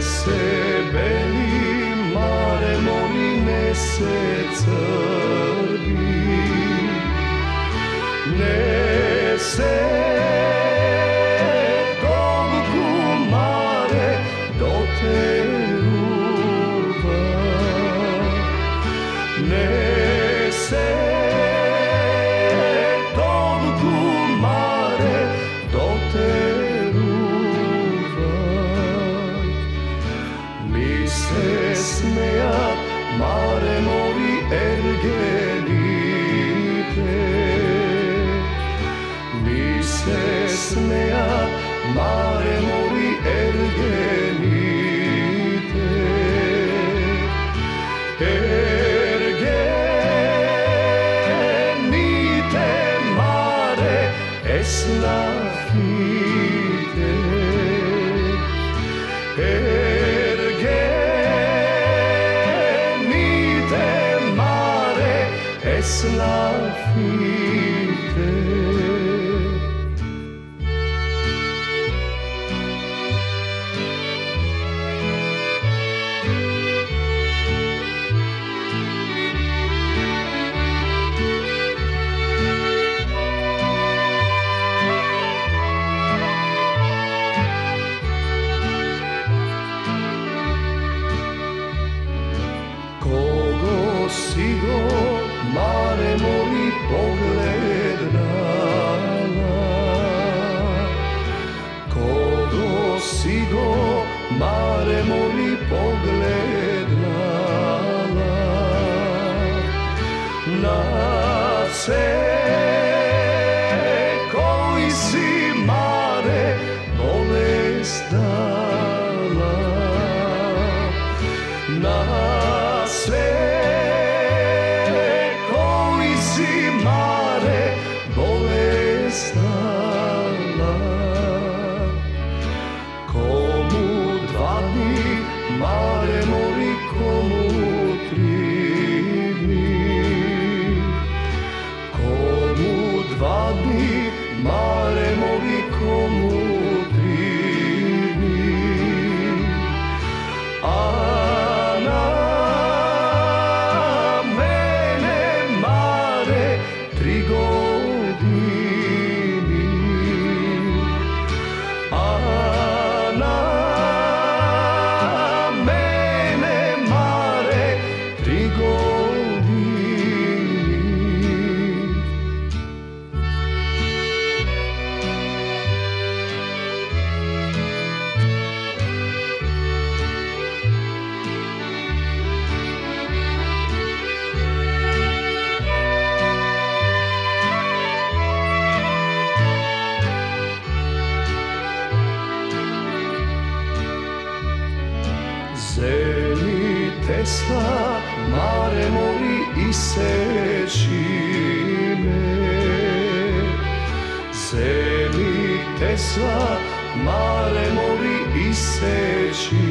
se beli mare mori, ne se crvi, ne se toliko mare do te ruva, ne se toliko mare do te ruva. Mi se smejat mare mori ergenite, mi se smejat mare mori ergenite, ergenite mare esnafite, ergenite mare esnafite. Sigo mare mori pogledala, kogo sigo mare mori pogledala, na se koji si mare bolest dala, na sve mare bolest dala, komu dva dni mare mori, komu tri dni, komu dva dni mare mori, komu tri dni, a na mene mare 3 godini, a na mene mare 3 godini. Zemite sva mare mori iseći me, zemite sva mare mori iseći